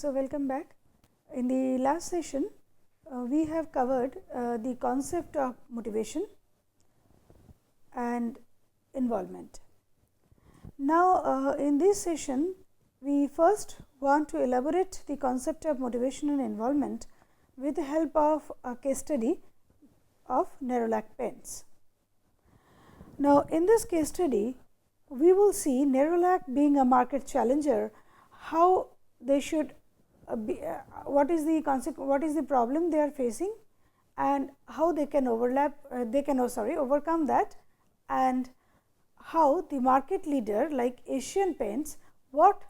So, welcome back. In the last session, we have covered the concept of motivation and involvement. Now, in this session, we first want to elaborate the concept of motivation and involvement with the help of a case study of Nerolac pens. Now, in this case study, we will see Nerolac being a market challenger, how they should what is the problem they are facing, and how they can overcome that, and how the market leader like Asian Paints, what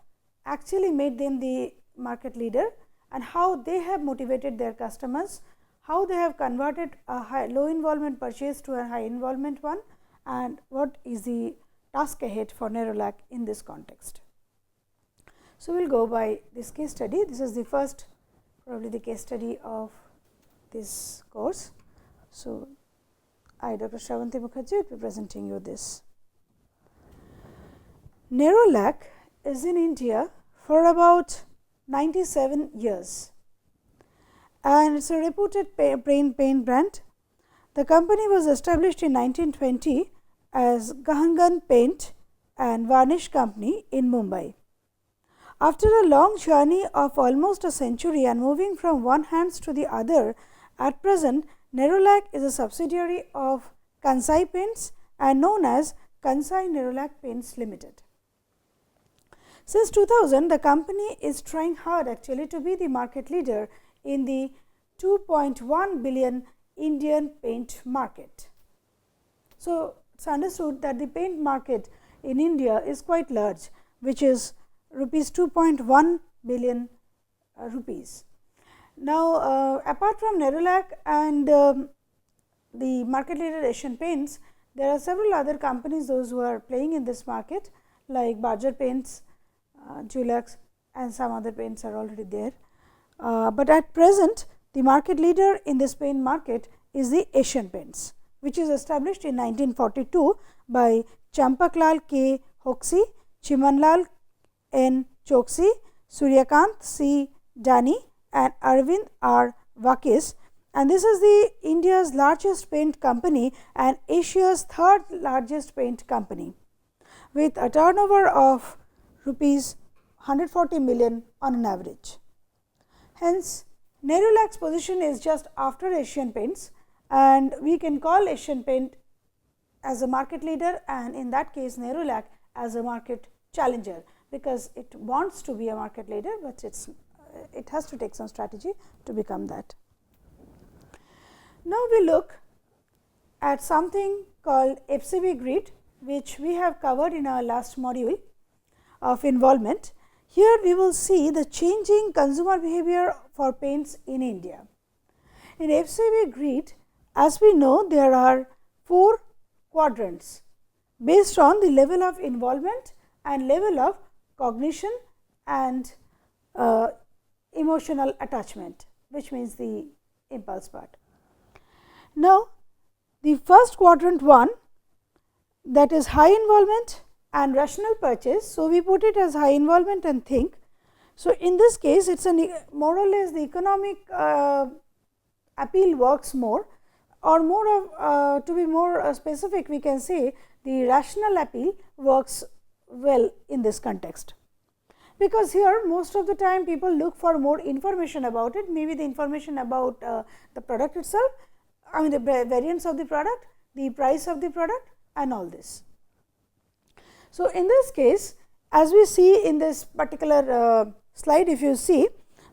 actually made them the market leader, and how they have motivated their customers, how they have converted a low involvement purchase to a high involvement one, and what is the task ahead for Nerolac in this context. So, we will go by this case study. This is the first probably the case study of this course. So, I, Dr. Shravanti Mukherjee, will be presenting you this. Nerolac is in India for about 97 years, and it is a reputed paint brand. The company was established in 1920 as Gahangan Paint and Varnish Company in Mumbai. After a long journey of almost a century and moving from one hands to the other, at present Nerolac is a subsidiary of Kansai Paints and known as Kansai Nerolac Paints Limited. Since 2000, the company is trying hard actually to be the market leader in the 2.1 billion Indian paint market. So, it is understood that the paint market in India is quite large, which is rupees 2.1 billion rupees. Now, apart from Nerolac and the market leader Asian Paints, there are several other companies those who are playing in this market like Berger Paints, Dulux, and some other paints are already there. But at present the market leader in this paint market is the Asian Paints, which is established in 1942 by Champaklal K. Hoxie, Chimanlal N. Choksi, Suryakant C. Dani, and Arvind R. Vakis, and this is the India's largest paint company and Asia's third largest paint company, with a turnover of rupees 140 million on an average. Hence, Nerolac's position is just after Asian Paints, and we can call Asian Paint as a market leader, and in that case Nerolac as a market challenger, because it wants to be a market leader, but it has to take some strategy to become that. Now, we look at something called FCB grid, which we have covered in our last module of involvement. Here we will see the changing consumer behavior for paints in India. In FCB grid, as we know, there are 4 quadrants based on the level of involvement and level of cognition and emotional attachment, which means the impulse part. Now, the first quadrant 1, that is high involvement and rational purchase. So, we put it as high involvement and think. So, in this case it is more or less the economic appeal works more, or more of to be more specific, we can say the rational appeal works well in this context, because here most of the time people look for more information about it, maybe the information about the product itself, I mean the variants of the product, the price of the product, and all this. So, in this case, as we see in this particular slide, if you see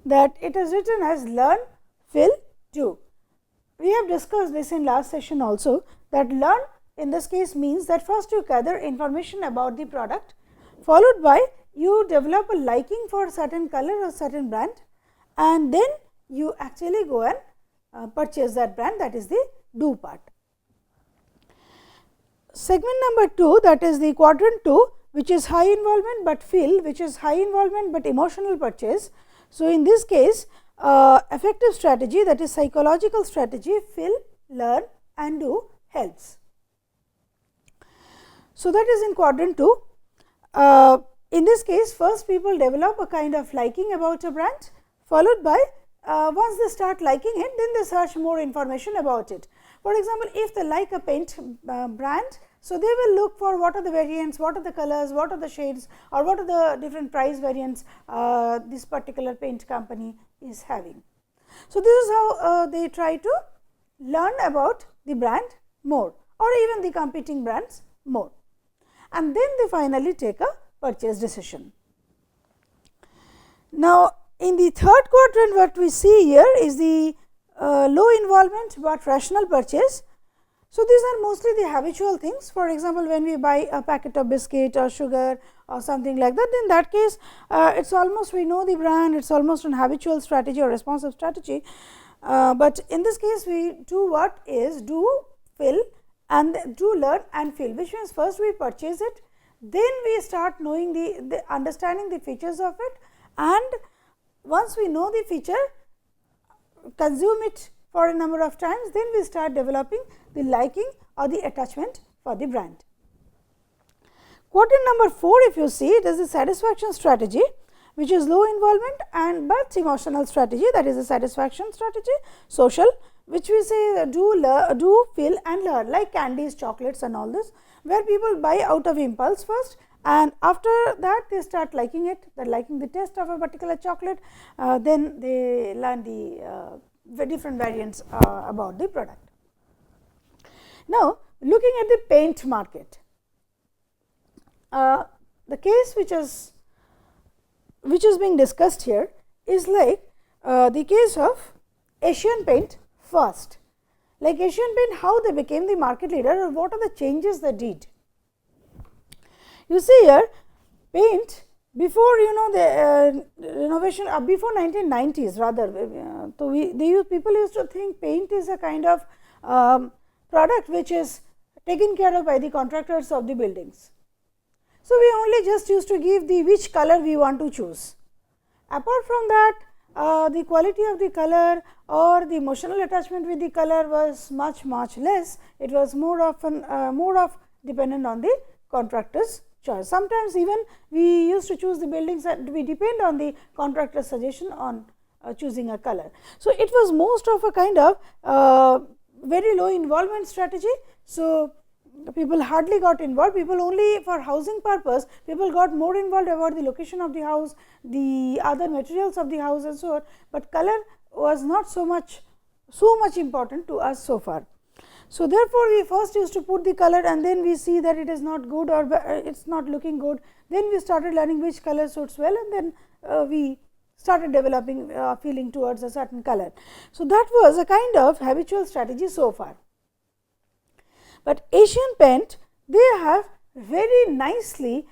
that it is written as learn, fill, do. We have discussed this in last session also, that learn in this case means that first you gather information about the product, followed by you develop a liking for certain color or certain brand, and then you actually go and purchase that brand, that is the do part. Segment number 2, that is the quadrant 2, which is high involvement but fill, which is high involvement but emotional purchase. So, in this case effective strategy, that is psychological strategy, fill, learn and do helps. So, that is in quadrant 2. in this case, first people develop a kind of liking about a brand, followed by once they start liking it, then they search more information about it. For example, if they like a paint brand, so they will look for what are the variants, what are the colors, what are the shades, or what are the different price variants this particular paint company is having. So, this is how they try to learn about the brand more, or even the competing brands more, and then they finally take a purchase decision. Now, in the third quadrant, what we see here is the low involvement but rational purchase. So, these are mostly the habitual things. For example, when we buy a packet of biscuit or sugar or something like that, in that case it is almost we know the brand, it is almost an habitual strategy or responsive strategy, but in this case we do what is do, fill, and do, learn and feel, which means first we purchase it, then we start knowing the understanding the features of it, and once we know the feature, consume it for a number of times, then we start developing the liking or the attachment for the brand. Quadrant number 4, if you see, it is the satisfaction strategy, which is low involvement and but emotional strategy, that is the satisfaction strategy. Social, which we say do, feel and learn, like candies, chocolates and all this, where people buy out of impulse first, and after that they start liking it, they are liking the taste of a particular chocolate, then they learn the different variants about the product. Now, looking at the paint market, the case which is being discussed here is like the case of Asian Paint first. Like Asian Paint, how they became the market leader or what are the changes they did. You see here, paint before the renovation before 1990s rather, so people used to think paint is a kind of product which is taken care of by the contractors of the buildings. So, we only just used to give the which color we want to choose. Apart from that, the quality of the color or the emotional attachment with the color was much less. It was more of dependent on the contractor's choice. Sometimes even we used to choose the buildings and we depend on the contractor's suggestion on choosing a color. So, it was most of a kind of very low involvement strategy. So, people hardly got involved, people only for housing purpose, people got more involved about the location of the house, the other materials of the house and so on, but color was not so much important to us so far. So, therefore, we first used to put the color and then we see that it is not good or it is not looking good, then we started learning which color suits well, and then we started developing feeling towards a certain color. So, that was a kind of habitual strategy so far. But Asian Paint, they have very nicely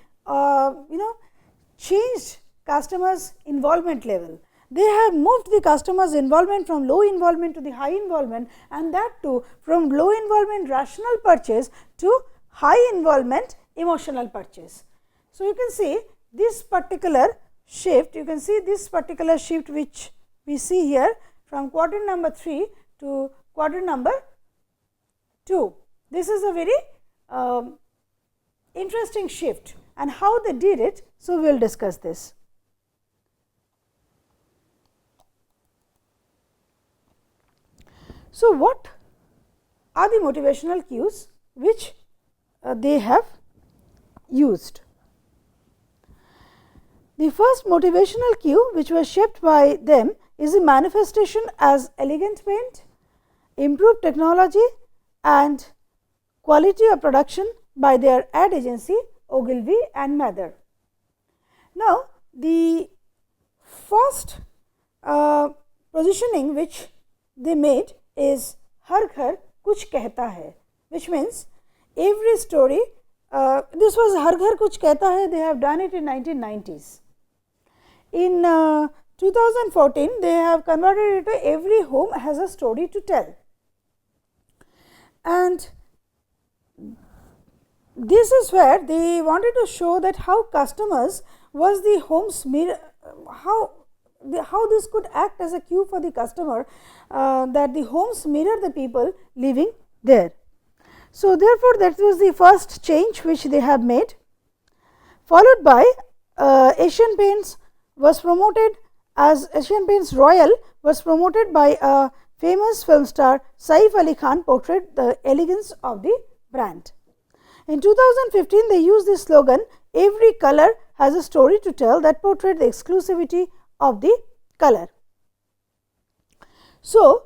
changed customers involvement level. They have moved the customers involvement from low involvement to the high involvement, and that too from low involvement rational purchase to high involvement emotional purchase. So, you can see this particular shift, which we see here from quadrant number 3 to quadrant number 2. This is a very interesting shift, and how they did it. So, we will discuss this. So, what are the motivational cues which they have used? The first motivational cue which was shaped by them is a manifestation as elegant paint, improved technology and quality of production by their ad agency Ogilvy and Mather. Now, the first positioning which they made is हर घर कुछ कहता है, which means every story, this was हर घर कुछ कहता है, they have done it in 1990s. In 2014, they have converted it to every home has a story to tell, and this is where they wanted to show that how customers was the home's mirror, how this could act as a cue for the customer, that the homes mirror the people living there. So, therefore, that was the first change which they have made, followed by Asian Paints was promoted as Asian Paints Royal was promoted by a famous film star Saif Ali Khan, portrayed the elegance of the brand. In 2015, they used this slogan, "Every color has a story to tell," that portrayed the exclusivity of the color. So,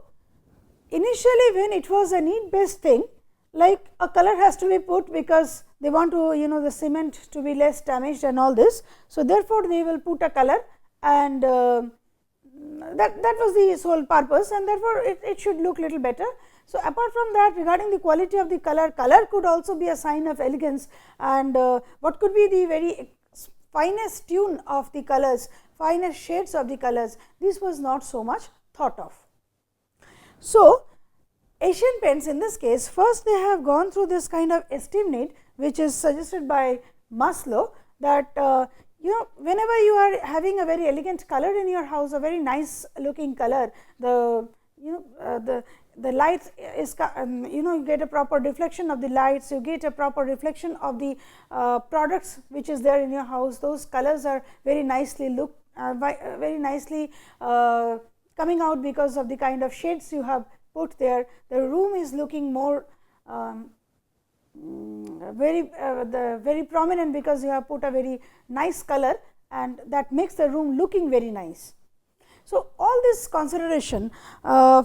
initially when it was a need based thing, like a color has to be put because they want to the cement to be less damaged and all this. So, therefore, they will put a color, and that was the sole purpose, and therefore, it should look little better. So, apart from that, regarding the quality of the color could also be a sign of elegance, and what could be the very finest tune of the colors, finest shades of the colors, this was not so much thought of. So, Asian Paints in this case, first they have gone through this kind of esteem need, which is suggested by Maslow, that whenever you are having a very elegant color in your house, a very nice looking color, the light is you get a proper deflection of the lights, you get a proper reflection of the products which is there in your house. Those colors are very nicely very nicely coming out because of the kind of shades you have put there. The room is looking more very prominent because you have put a very nice color, and that makes the room looking very nice. So, all this consideration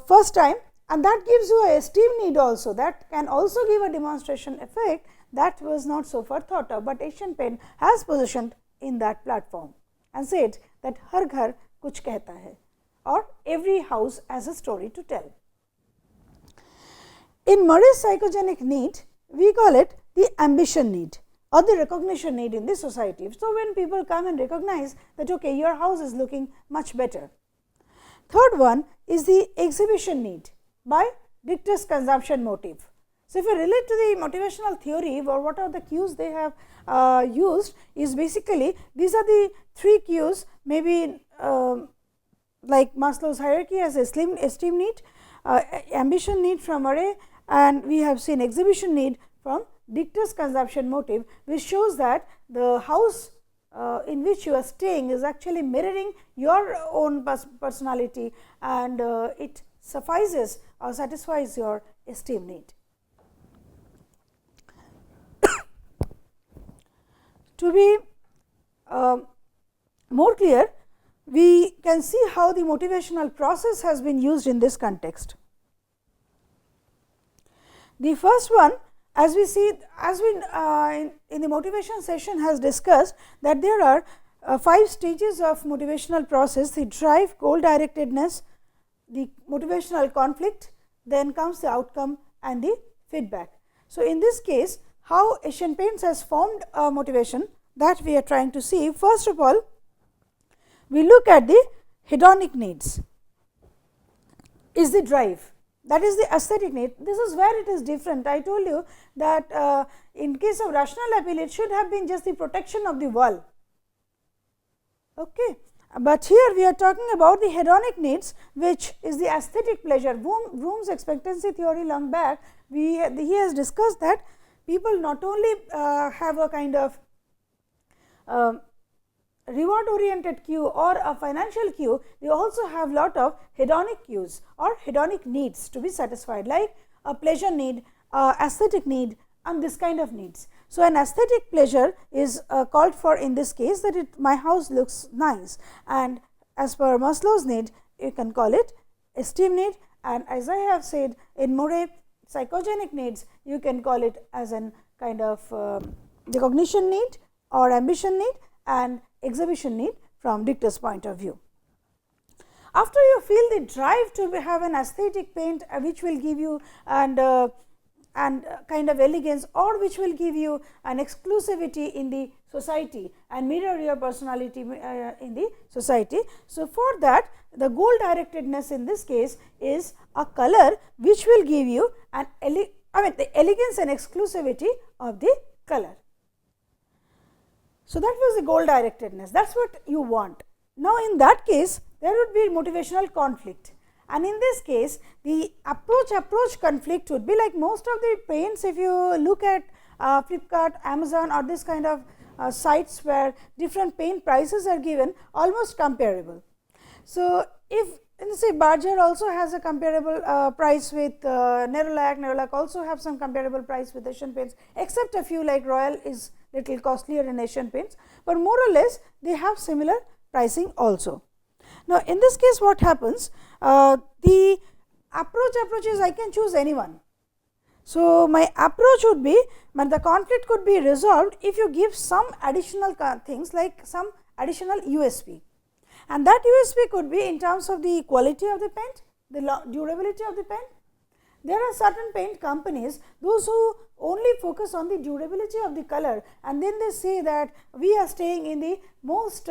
first time, and that gives you a esteem need also, that can also give a demonstration effect, that was not so far thought of, but Asian Paint has positioned in that platform and said that har ghar kuch kehta hai, or every house has a story to tell. In Murray's psychogenic need, we call it the ambition need or the recognition need in the society. So, when people come and recognize that okay, your house is looking much better. Third one is the exhibition need by Richter's consumption motive. So, if you relate to the motivational theory, or what are the cues they have used, is basically these are the three cues, maybe like Maslow's hierarchy as esteem need, ambition need from Murray, and we have seen exhibition need from Richter's consumption motive, which shows that the house in which you are staying is actually mirroring your own personality, and it suffices or satisfies your esteem need. To be more clear, we can see how the motivational process has been used in this context. The first one, as we see, as we in the motivation session has discussed, that there are 5 stages of motivational process: the drive, goal directedness, the motivational conflict, then comes the outcome and the feedback. So, in this case, how Asian Paints has formed a motivation, that we are trying to see. First of all, we look at the hedonic needs, is the drive, that is the aesthetic need. This is where it is different. I told you that in case of rational appeal, it should have been just the protection of the wall. Okay. But here we are talking about the hedonic needs, which is the aesthetic pleasure. Vroom's expectancy theory long back, he has discussed that people not only have a kind of reward oriented cue or a financial cue, they also have lot of hedonic cues or hedonic needs to be satisfied, like a pleasure need, aesthetic need, and this kind of needs. So, an aesthetic pleasure is called for in this case, that my house looks nice, and as per Maslow's need, you can call it esteem need, and as I have said in Murray psychogenic needs, you can call it as an kind of recognition need or ambition need and exhibition need from Richter's point of view. After you feel the drive to have an aesthetic paint which will give you and kind of elegance, or which will give you an exclusivity in the society and mirror your personality in the society. So, for that, the goal directedness in this case is a color which will give you an the elegance and exclusivity of the color. So, that was the goal directedness, that is what you want. Now, in that case, there would be motivational conflict, and in this case the approach conflict would be like most of the paints. If you look at Flipkart, Amazon, or this kind of sites where different paint prices are given almost comparable. So, if say Berger also has a comparable price with Nerolac, Nerolac also have some comparable price with Asian Paints, except a few like Royal is little costlier in Asian Paints, but more or less they have similar pricing also. Now, in this case what happens, the approach is I can choose anyone. So, my approach would be, but the conflict could be resolved if you give some additional things like some additional USP, and that USP could be in terms of the quality of the paint, the durability of the paint. There are certain paint companies, those who only focus on the durability of the color, and then they say that we are staying in the most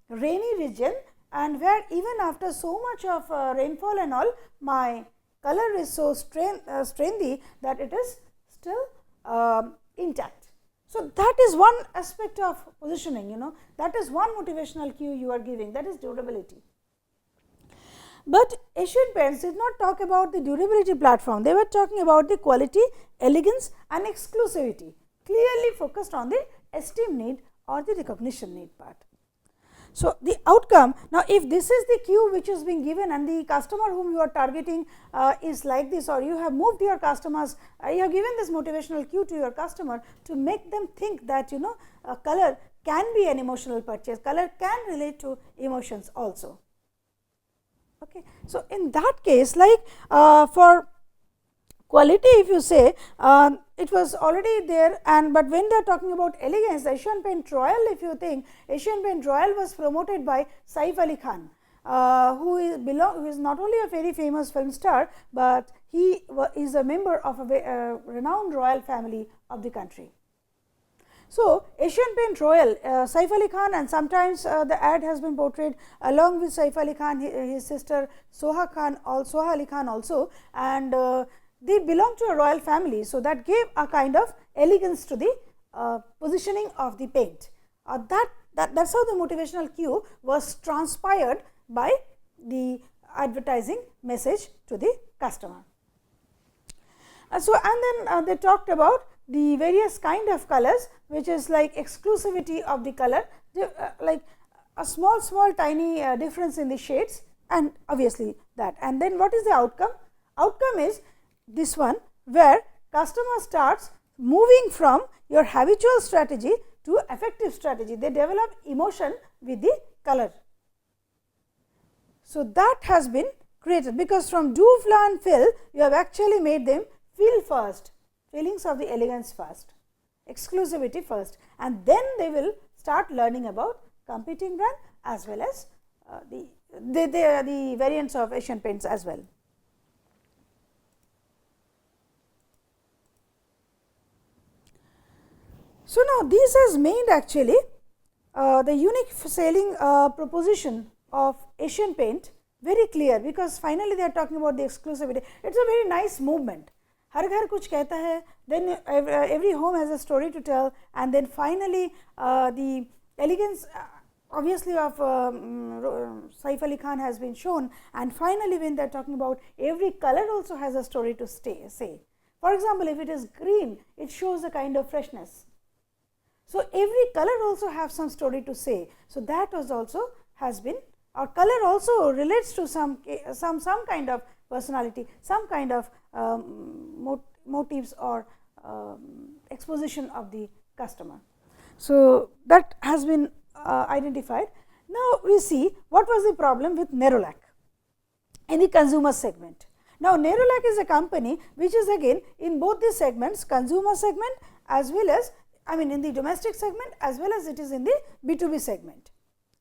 rainy region, and where even after so much of rainfall and all, my color is so strengthy that it is still intact. So, that is one aspect of positioning, that is one motivational cue you are giving, that is durability. But Asian Paints did not talk about the durability platform, they were talking about the quality, elegance and exclusivity, clearly focused on the esteem need or the recognition need part. So, the outcome, now if this is the cue which is being given and the customer whom you are targeting is like this, or you have moved your customers, you have given this motivational cue to your customer to make them think that color can be an emotional purchase, color can relate to emotions also. Okay. So, in that case, like for quality, if you say it was already there, and but when they are talking about elegance, Asian Paint Royal, if you think Asian Paint Royal was promoted by Saif Ali Khan, who is not only a very famous film star, but he is a member of a renowned royal family of the country. So, Asian Paint Royal, Saif Ali Khan, and sometimes the ad has been portrayed along with Saif Ali Khan, his sister Soha Ali Khan also, and they belong to a royal family. So, that gave a kind of elegance to the positioning of the paint. That is how the motivational cue was transpired by the advertising message to the customer. So, and then they talked about the various kind of colors, which is like exclusivity of the color, like a small tiny difference in the shades, and obviously that. And then what is the outcome? Outcome is this one, where customer starts moving from your habitual strategy to effective strategy. They develop emotion with the color. So, that has been created, because from do, flaw and fill, you have actually made them feel first, feelings of the elegance first, exclusivity first, and then they will start learning about competing brand as well as the variants of Asian Paints as well. So, now this has made actually the unique selling proposition of Asian Paint very clear, because finally they are talking about the exclusivity. It is a very nice movement. हर घर कुछ कहता है, then every home has a story to tell, and then finally the elegance obviously of Saif Ali Khan has been shown, and finally when they are talking about every color also has a story to say. For example, if it is green, it shows a kind of freshness. So, every color also have some story to say. So, that was also has been, or color also relates to some kind of personality, some kind of motives or exposition of the customer. So, that has been identified. Now, we see what was the problem with Nerolac in the consumer segment. Now, Nerolac is a company which is again in both the segments, consumer segment as well as, in the domestic segment as well as it is in the B2B segment,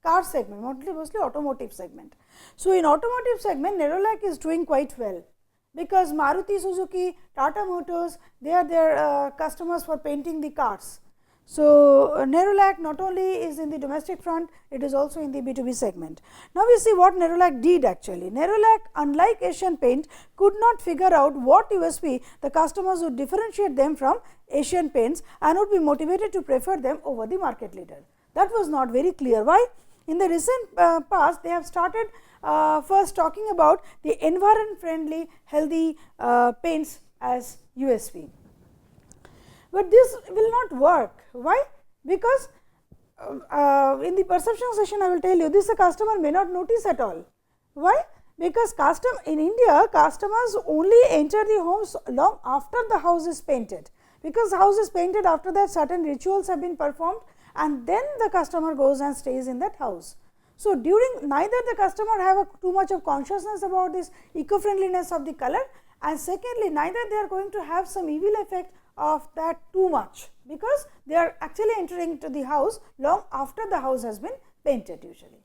car segment, mostly automotive segment. So, in automotive segment, Nerolac is doing quite well, because Maruti Suzuki, Tata Motors, they are their customers for painting the cars. So, Nerolac not only is in the domestic front, it is also in the B2B segment. Now, we see what Nerolac did actually. Nerolac, unlike Asian Paint, could not figure out what USP the customers would differentiate them from Asian Paints and would be motivated to prefer them over the market leader. That was not very clear. Why? In the recent past, they have started first talking about the environment friendly healthy paints as USP. But this will not work. Why? because in the perception session I will tell you this, the customer may not notice at all. Why? Because in India, customers only enter the homes long after the house is painted, because the house is painted, after that certain rituals have been performed and then the customer goes and stays in that house. So, neither the customer have too much of consciousness about this eco-friendliness of the color, and secondly neither they are going to have some evil effect of that too much, because they are actually entering to the house long after the house has been painted usually.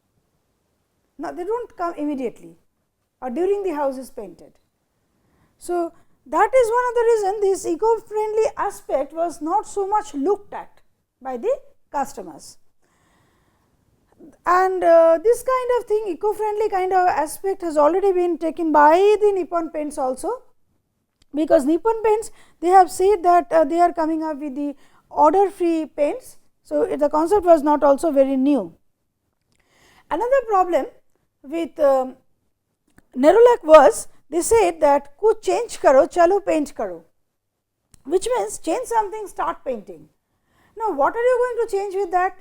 Now, they do not come immediately or during the house is painted. So, that is one of the reason this eco-friendly aspect was not so much looked at by the customers. And this kind of thing, eco-friendly kind of aspect, has already been taken by the Nippon Paints also, because Nippon Paints, they have said that they are coming up with the odor free paints. So, the concept was not also very new. Another problem with Nerolac was, they said that kuch change karo, chalo paint karo, which means change something, start painting. Now, what are you going to change with that?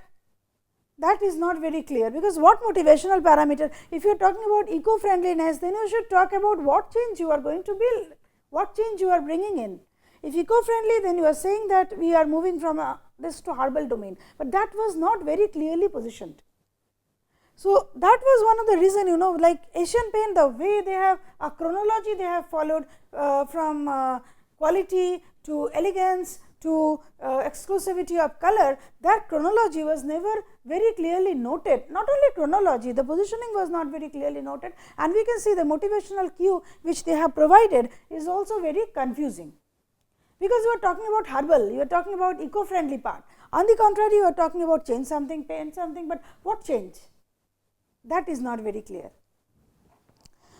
That is not very clear, because what motivational parameter, if you are talking about eco-friendliness, then you should talk about what change you are going to build, what change you are bringing in. If eco-friendly, then you are saying that we are moving from this to herbal domain, but that was not very clearly positioned. So, that was one of the reason, like Asian Paint, the way they have a chronology they have followed from quality to elegance to exclusivity of color, that chronology was never very clearly noted. Not only chronology, the positioning was not very clearly noted, and we can see the motivational cue which they have provided is also very confusing, because you are talking about herbal, you are talking about eco-friendly part. On the contrary, you are talking about change something, paint something, but what change? That is not very clear.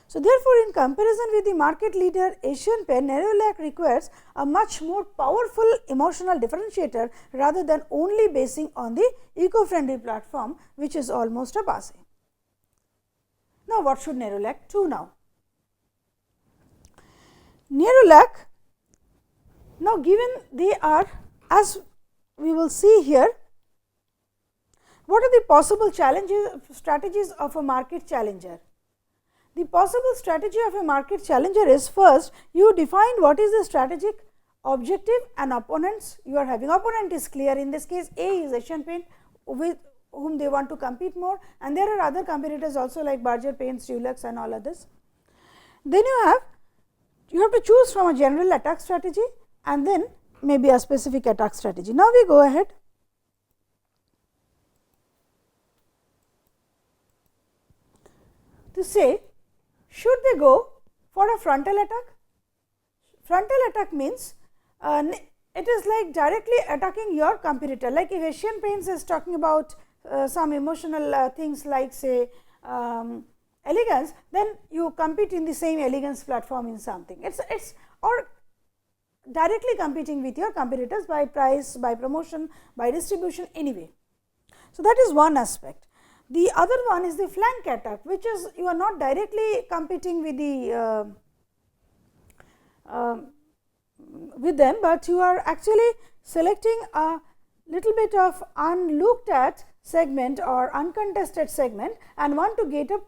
So, therefore, in comparison with the market leader Asian Paint, Nerolac requires a much more powerful emotional differentiator rather than only basing on the eco-friendly platform, which is almost a passe. Now, what should Nerolac do now? Nerolac, now given they are, as we will see here, what are the possible strategies of a market challenger? The possible strategy of a market challenger is, first you define what is the strategic objective and opponents you are having. Opponent is clear, in this case A is Asian Paint, with whom they want to compete more, and there are other competitors also like Berger Paints, Dulux and all others. Then you have to choose from a general attack strategy and then maybe a specific attack strategy. Now, we go ahead. To say, should they go for a frontal attack? Frontal attack means it is like directly attacking your competitor. Like if Asian Paints is talking about some emotional things like say elegance, then you compete in the same elegance platform in something. It's or directly competing with your competitors by price, by promotion, by distribution, anyway. So, that is one aspect. The other one is the flank attack, which is you are not directly competing with the with them, but you are actually selecting a little bit of unlooked at segment or uncontested segment and want to get a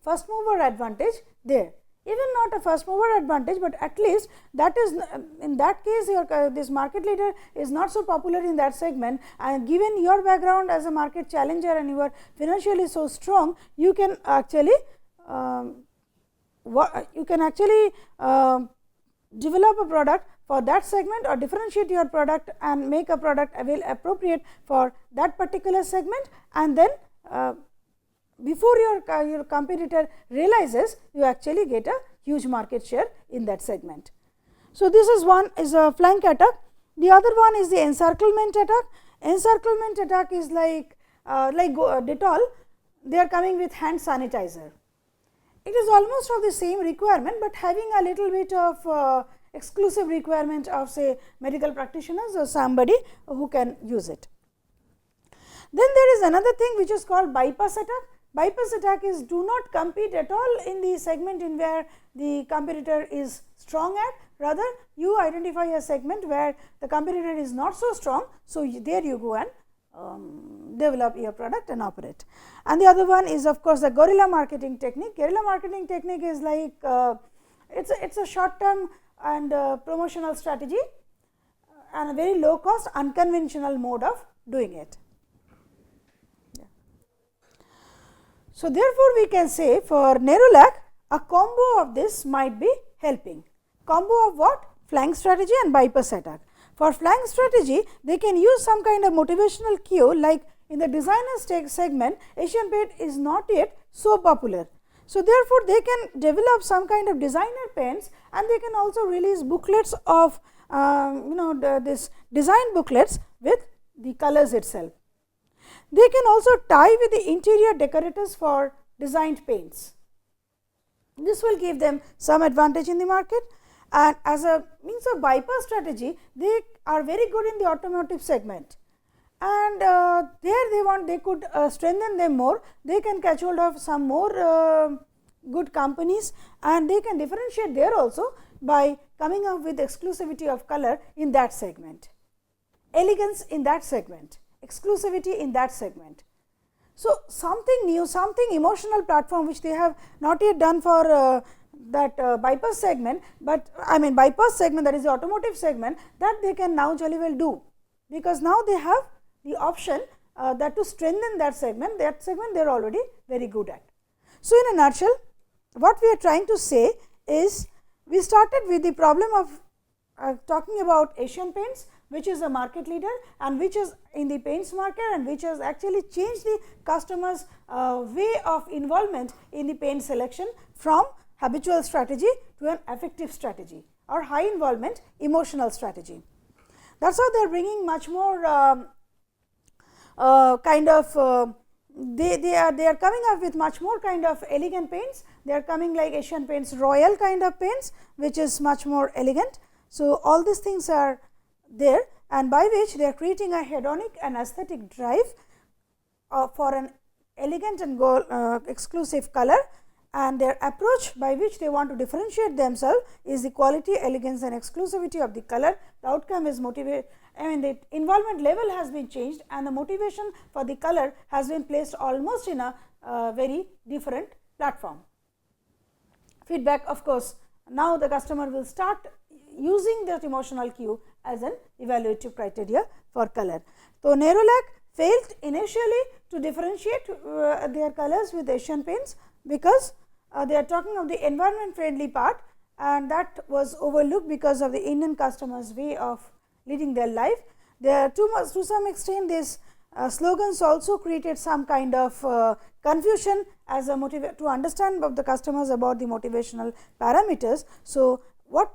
first mover advantage there. Even not a first mover advantage, but at least that is, in that case this market leader is not so popular in that segment, and given your background as a market challenger and you are financially so strong, you can actually develop a product for that segment or differentiate your product and make a product appropriate for that particular segment, and then before your competitor realizes, you actually get a huge market share in that segment. So, this is one is a flank attack. The other one is the encirclement attack. Encirclement attack is like Dettol, they are coming with hand sanitizer. It is almost of the same requirement, but having a little bit of exclusive requirement of say medical practitioners or somebody who can use it. Then there is another thing which is called bypass attack. Bypass attack is do not compete at all in the segment in where the competitor is strong at, rather you identify a segment where the competitor is not so strong. So, there you go and develop your product and operate. And the other one is of course the guerrilla marketing technique. Guerrilla marketing technique is like it's a short term and promotional strategy and a very low cost unconventional mode of doing it. Yeah. So, therefore, we can say for Nerolac a combo of this might be helping. Combo of what? Flank strategy and bypass attack. For flank strategy, they can use some kind of motivational cue, like in the designer segment, Asian Paint is not yet so popular. So, therefore, they can develop some kind of designer paints and they can also release booklets of this design booklets with the colors itself. They can also tie with the interior decorators for designed paints. This will give them some advantage in the market, and as a means of bypass strategy, they are very good in the automotive segment, and there they could strengthen them more. They can catch hold of some more good companies and they can differentiate there also by coming up with exclusivity of color in that segment, elegance in that segment, exclusivity in that segment. So, something new, something emotional platform which they have not yet done for that bypass segment, but I mean bypass segment, that is the automotive segment, that they can now jolly well do, because now they have the option that to strengthen that segment they are already very good at. So, in a nutshell, what we are trying to say is, we started with the problem of talking about Asian Paints, which is a market leader and which is in the paints market and which has actually changed the customers way of involvement in the paint selection from habitual strategy to an affective strategy or high involvement emotional strategy. That is how they are bringing much more kind of they are coming up with much more kind of elegant paints. They are coming like Asian Paints Royal kind of paints, which is much more elegant. So, all these things are there, and by which they are creating a hedonic and aesthetic drive for an elegant and exclusive color, and their approach by which they want to differentiate themselves is the quality, elegance and exclusivity of the color. The outcome is the involvement level has been changed and the motivation for the color has been placed almost in a very different platform. Feedback, of course, now the customer will start using that emotional cue as an evaluative criteria for color. So, Nerolac failed initially to differentiate their colors with Asian Paints, because they are talking of the environment friendly part, and that was overlooked because of the Indian customers' way of leading their life. There to some extent these slogans also created some kind of confusion as a to understand of the customers about the motivational parameters. So, what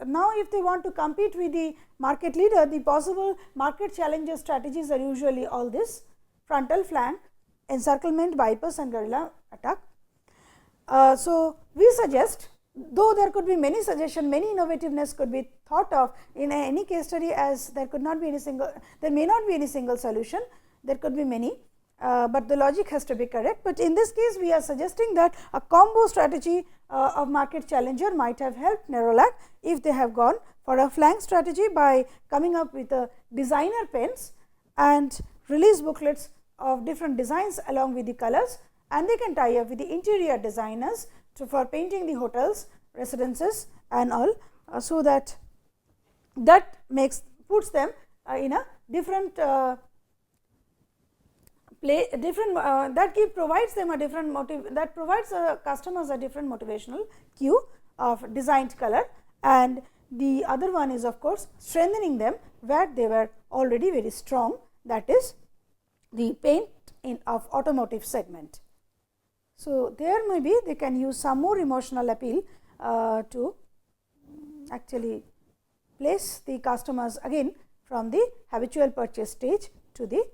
now if they want to compete with the market leader, the possible market challenger strategies are usually all this: frontal, flank, encirclement, bypass and guerrilla attack. So, we suggest, though there could be many suggestions, many innovativeness could be thought of in any case study, as there could not be any single, there may not be any single solution, there could be many, but the logic has to be correct. But in this case, we are suggesting that a combo strategy of market challenger might have helped Nerolac if they have gone for a flank strategy by coming up with a designer pens and release booklets of different designs along with the colors, and they can tie up with the interior designers for painting the hotels, residences and all, so that puts them in a different provides them a different that provides customers a different motivational cue of designed color, and the other one is of course strengthening them where they were already very strong, that is the paint of automotive segment. So, there may be they can use some more emotional appeal to actually place the customers again from the habitual purchase stage to the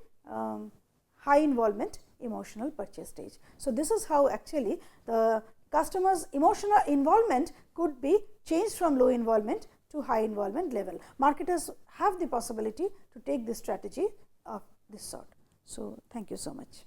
high involvement emotional purchase stage. So, this is how actually the customers emotional involvement could be changed from low involvement to high involvement level. Marketers have the possibility to take this strategy of this sort. So, thank you so much.